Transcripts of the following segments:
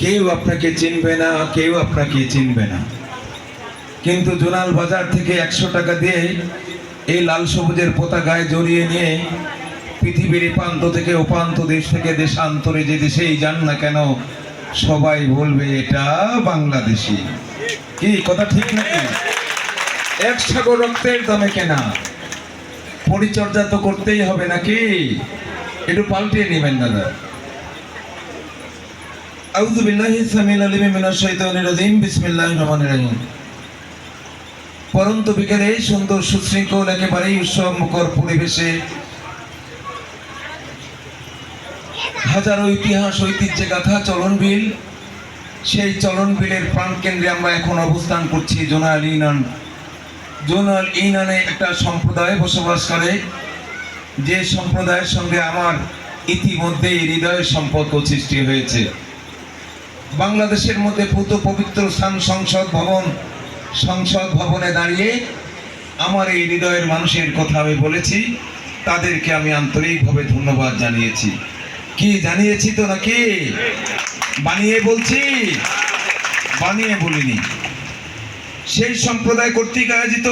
কেউ আপনাকে চিনবে না, কেউ আপনাকে চিনবে না। কিন্তু জোনাল বাজার থেকে 100 টাকা দিয়ে এই লাল সবুজের পতাকায় জড়িয়ে নিয়ে পৃথিবীর প্রান্ত থেকে উপান্ত দেশ থেকে দেশান্তরে যে দেশেই যান না কেন সবাই বলবে এটা বাংলাদেশি। কি কথা ঠিক নাকি? এক সাগর রক্তের দামে কেনা, পরিচর্যা তো করতেই হবে নাকি? একটু পাল্টিয়ে নেবেন দাদা। আউযু বিল্লাহি সামিল আলিম মিনাশ শাইতানির রাজিম, বিসমিল্লাহির রহমানির রহিম। পরন্ত বিকেলে সুন্দর সুশৃঙ্খল একেবারেই উৎসব মুখর পরিবেশে হাজারো ইতিহাস ঐতিহ্যে গাথা চলনবিল, সেই চলনবিলের প্রাণকেন্দ্রে আমরা এখন অবস্থান করছি। জোনাল ইউনিয়নে একটা সম্প্রদায় বসবাস করে, যে সম্প্রদায়ের সঙ্গে আমার ইতিমধ্যেই হৃদয়ের সম্পর্ক সৃষ্টি হয়েছে। বাংলাদেশের মধ্যে পুত পবিত্র স্থান সংসদ ভবনে দাঁড়িয়ে আমার এই হৃদয়ের মানুষের কথা আমি বলেছি, তাদেরকে আমি আন্তরিকভাবে ধন্যবাদ জানিয়েছি। কি জানিয়েছি তো নাকি বানিয়ে বলছি? বানিয়ে বলিনি। সেই সম্প্রদায় কর্তৃক আয়োজিত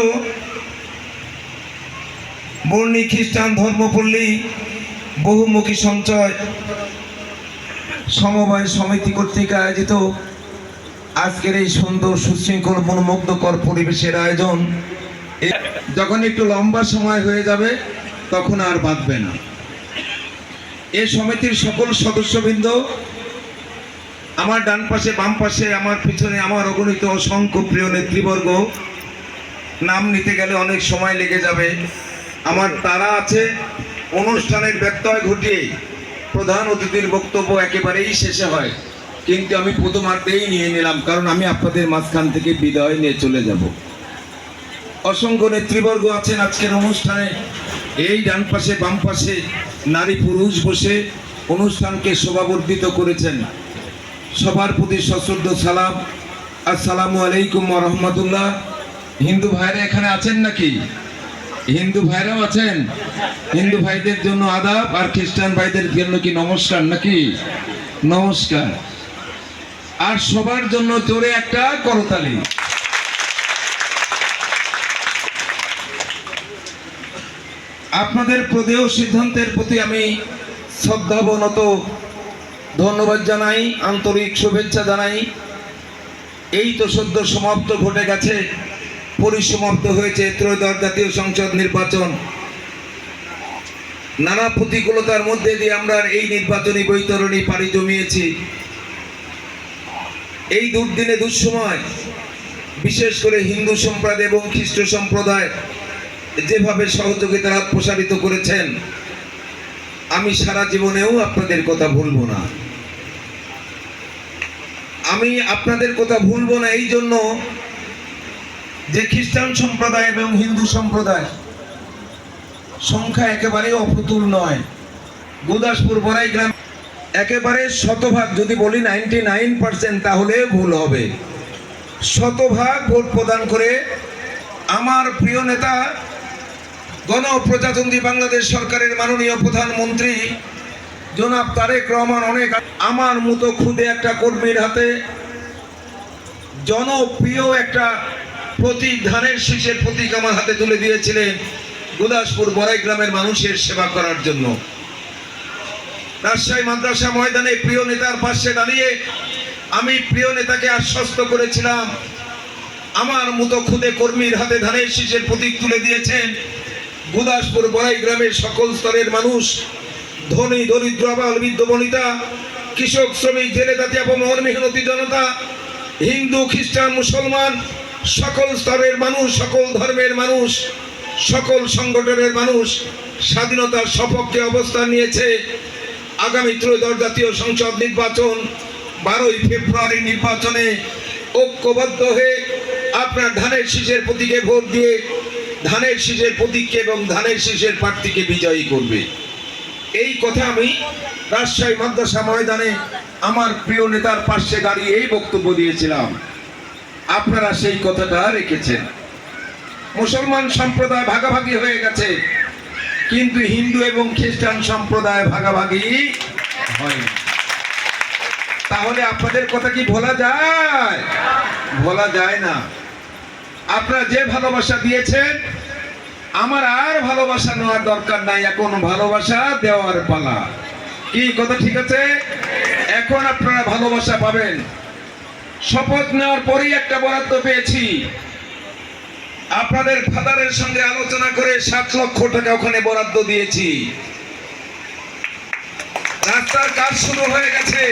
বর্ণী খ্রিস্টান ধর্মপল্লী বহুমুখী সঞ্চয় সমবায় সমিতি কর্তৃক আয়োজিত আজকের এই সুন্দর সুশৃঙ্খল মনোমুগ্ধকর পরিবেশের আয়োজন যখন একটু লম্বা সময় হয়ে যাবে তখন আর বাঁধবে না। এই সমিতির সকল সদস্যবৃন্দ, আমার ডান পাশে বাম পাশে আমার পিছনে আমার অগণিত অসংখ্য প্রিয় নেতৃবর্গ, নাম নিতে গেলে অনেক সময় লেগে যাবে। আমার তারা আছে অনুষ্ঠানের ব্যত্যয় ঘটিয়ে প্রধান অতিথির বক্তব্য একেবারেই শেষে হয়, কিন্তু আমি প্রথমার্ধেই নিয়ে নিলাম, কারণ আমি আপনাদের মাঝখান থেকে বিদায় নিয়ে চলে যাব। অসংখ্য নেতৃবর্গ আছেন আজকের অনুষ্ঠানে। এই ডান পাশে বাম পাশে নারী পুরুষ বসে অনুষ্ঠানকে শোভাবর্ধিত করেছেন। সবার প্রতি সশ্রদ্ধ সালাম, আসসালামু আলাইকুম ওয়া রাহমাতুল্লাহ। হিন্দু ভাইরা এখানে আছেন নাকি? হিন্দু ভাইরাও আছেন? হিন্দু ভাইদের জন্য আদাব, আর খ্রিস্টান ভাইদের জন্য কি নমস্কার নাকি? নমস্কার। আর সবার জন্য জোরে একটা করতালি। আপনাদের প্রদেয় সিদ্ধান্তের প্রতি আমি শ্রদ্ধাবনত ধন্যবাদ জানাই, আন্তরিক শুভেচ্ছা জানাই। এই তো সদ্য সমাপ্ত ঘটে গেছে, পরিসমাপ্ত হয়েছে ত্রয়োদশ জাতীয় সংসদ নির্বাচন। নানা প্রতিকূলতার মধ্যে দিয়ে আমরা এই নির্বাচনী বৈতরণী পাড়ি জমিয়েছি। এই দুর্দিনে দুঃসময় বিশেষ করে হিন্দু সম্প্রদায় এবং খ্রিস্ট সম্প্রদায় যেভাবে সহযোগিতার হাত প্রসারিত করেছেন, আমি সারা জীবনেও আপনাদের কথা ভুলবো না। আমি আপনাদের কথা ভুলবো না এই জন্য যে খ্রিস্টান সম্প্রদায় এবং হিন্দু সম্প্রদায় সংখ্যা একেবারে অপ্রতুল নয়। গুরদাসপুর বড়াই গ্রাম একেবারে শতভাগ, যদি বলি 99% তাহলে ভুল হবে, শতভাগ ভোট প্রদান করে আমার প্রিয় নেতা গণপ্রজাতন্ত্রী বাংলাদেশ সরকারের মাননীয় প্রধানমন্ত্রী জনাব তারেক রহমান অনেক আমার মতো খুদে একটা কর্মীর হাতে জনপ্রিয় একটা প্রতীক, ধানের শীষের প্রতীক আমার হাতে তুলে দিয়েছিলেন গুরদাসপুর বড়াই গ্রামের মানুষের সেবা করার জন্য। রাজশাহী মাদ্রাসা ময়দানে প্রিয় নেতার পাশে দাঁড়িয়ে আমি প্রিয় নেতাকে আশ্বস্ত করেছিলাম, আমার মতো খুদে কর্মীর হাতে ধানের শীষের প্রতীক তুলে দিয়েছেন গুরদাসপুর বড়াই গ্রামের সকল স্তরের মানুষ, ধনী দরিদ্র আবাল বৃদ্ধ বনিতা, কৃষক শ্রমিক জেলে জাতি আপামর মেহনতি জনতা, হিন্দু খ্রিস্টান মুসলমান, সকল স্তরের মানুষ, সকল ধর্মের মানুষ, সকল সংগঠনের মানুষ স্বাধীনতার সপক্ষে অবস্থান নিয়েছে। আগামী ত্রয়োদশ জাতীয় সংসদ নির্বাচন 12ই ফেব্রুয়ারি নির্বাচনে ঐক্যবদ্ধ হয়ে আপনার ধানের শীষের প্রতীকে ভোট দিয়ে ধানের শীষের প্রতীককে এবং ধানের শীষের প্রার্থীকে বিজয়ী করবে। এই কথা আমি রাজশাহী মাদ্রাসা ময়দানে আমার প্রিয় নেতার পাশে দাঁড়িয়ে এই বক্তব্য দিয়েছিলাম। আপনারা সেই কথাটা রেখেছেন। মুসলমান সম্প্রদায় ভাগাভাগি হয়ে গেছে, কিন্তু হিন্দু এবং খ্রিস্টান সম্প্রদায় ভাগাভাগি হয়নি। তাহলে আপনাদের কথা কি ভোলা যায়? ভোলা যায় না। আপনারা যে ভালোবাসা দিয়েছেন, আমার আর ভালোবাসা নেওয়ার দরকার নাই, এখন ভালোবাসা দেওয়ার পালা। কি কথা ঠিক আছে? এখন আপনারা ভালোবাসা পাবেন। শপথ নেওয়ার পরেই একটা বরাদ্দ পেয়েছি, আপনাদের ফাদারের সঙ্গে আলোচনা করে 7 লক্ষ টাকা ওখানে বরাদ্দ দিয়েছি। রাস্তার কাজ শুরু হয়ে গেছে।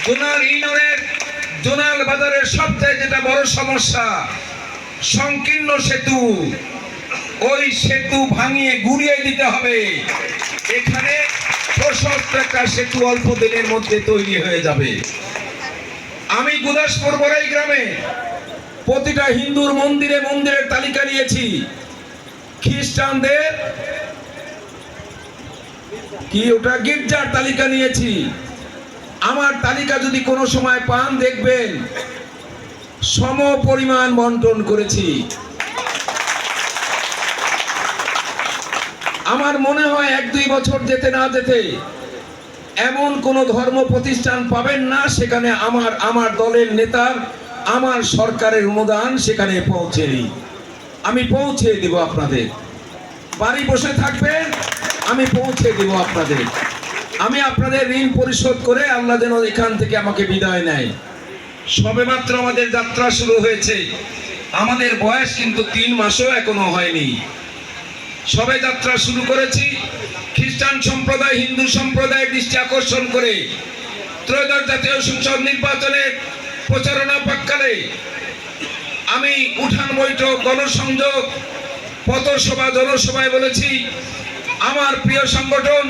জোনাল ইউনিয়নের জোনাল বাজারের সবচেয়ে যেটা বড় সমস্যা, সংকীর্ণ সেতু, ওই সেতু ভাঙিয়ে গুড়িয়ে দিতে হবে। এখানে প্রশস্ত একটা সেতু অল্প দিনের মধ্যে তৈরি হয়ে যাবে। আমি গুদাসপুর বড়াই গ্রামে প্রতিটা হিন্দুর মন্দিরে মন্দিরের তালিকা নিয়েছি, খ্রিস্টানদের কি ওটা গির্জার তালিকা নিয়েছি। আমার তালিকা যদি কোনো সময় পান, দেখবেন সম পরিমাণ বন্টন করেছি। আমার মনে হয় 1-2 বছর যেতে না যেতে এমন কোন ধর্ম প্রতিষ্ঠান পাবেন না সেখানে আমার দলের নেতার, আমার সরকারের অনুদান সেখানে পৌঁছেনি। আমি পৌঁছে দেব আপনাদের। বাড়ি বসে থাকবেন, আমি পৌঁছে দেব আপনাদের। আমি আপনাদের ঋণ পরিশোধ করে আল্লাহ যেন এখান থেকে আমাকে বিদায় নেয়। সবেমাত্র আমাদের যাত্রা শুরু হয়েছে, আমাদের বয়স কিন্তু 3 মাসও এখনো হয়নি। সবে যাত্রা শুরু করেছি। খ্রিস্টান সম্প্রদায় হিন্দু সম্প্রদায়ের দৃষ্টি আকর্ষণ করে ত্রয়োদশ জাতীয় সংসদ নির্বাচনের প্রচারণা পাককালে আমি উঠান বৈঠক, গণসংযোগ, পথসভা, জনসভায় বলেছি, আমার প্রিয় সংগঠন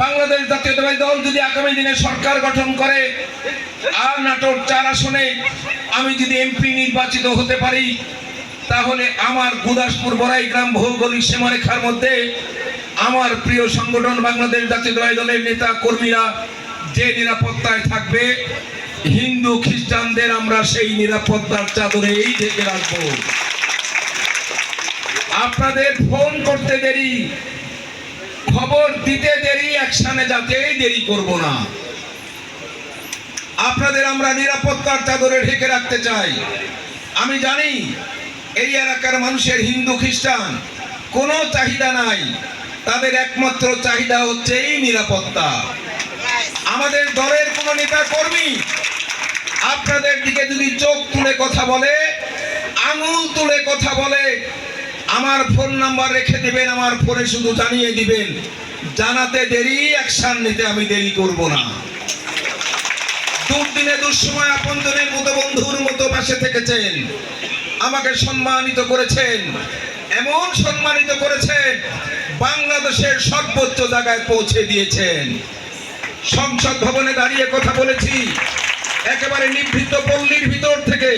বাংলাদেশ জাতীয়তাবাদী দল যদি আগামী দিনে সরকার গঠন করে আর নাটোর 4 আসনে আমি যদি এমপি নির্বাচিত হতে পারি, তাহলে আমার গুদাসপুর বড়াই গ্রাম ভৌগোলিক সীমারেখার মধ্যে আমার প্রিয় সংগঠন বাংলাদেশ জাতীয়তাবাদী দলের নেতা কর্মীরা যে নিরাপত্তায় থাকবে, হিন্দু খ্রিস্টানদের আমরা সেই নিরাপত্তার চাদরেই ঢেকে রাখবো। আপনাদের ফোন করতে দেরি, খবর দিতে দেরি, অ্যাকশনে যাতে দেরি করব না। আপনাদের আমরা নিরাপত্তার চাদরে ঢেকে রাখতে চাই। আমি জানি এই এলাকার মানুষের হিন্দু খ্রিস্টান কোনো চাহিদা নাই, তাদের একমাত্র চাহিদা হচ্ছে এই নিরাপত্তা। আমাদের দলের কোন নেতা কর্মী আপনাদের দিকে যদি চোখ তুলে কথা বলে, আঙুল তুলে কথা বলে, আমার ফোন নাম্বার রেখে দিবেন, আমার ফোনে শুধু জানিয়ে দিবেন, জানাতে দেরি, অ্যাকশন নিতে আমি দেরি করব না। দুর্দিনে দুঃসময় আপনজনের মতো বন্ধুর মতো পাশে থেকেছেন, আমাকে সম্মানিত করেছেন, এমন সম্মানিত করেছেন বাংলাদেশের সর্বোচ্চ জায়গায় পৌঁছে দিয়েছেন। সংসদ ভবনে দাঁড়িয়ে কথা বলেছি, একেবারে নিভৃত পল্লীর ভিতর থেকে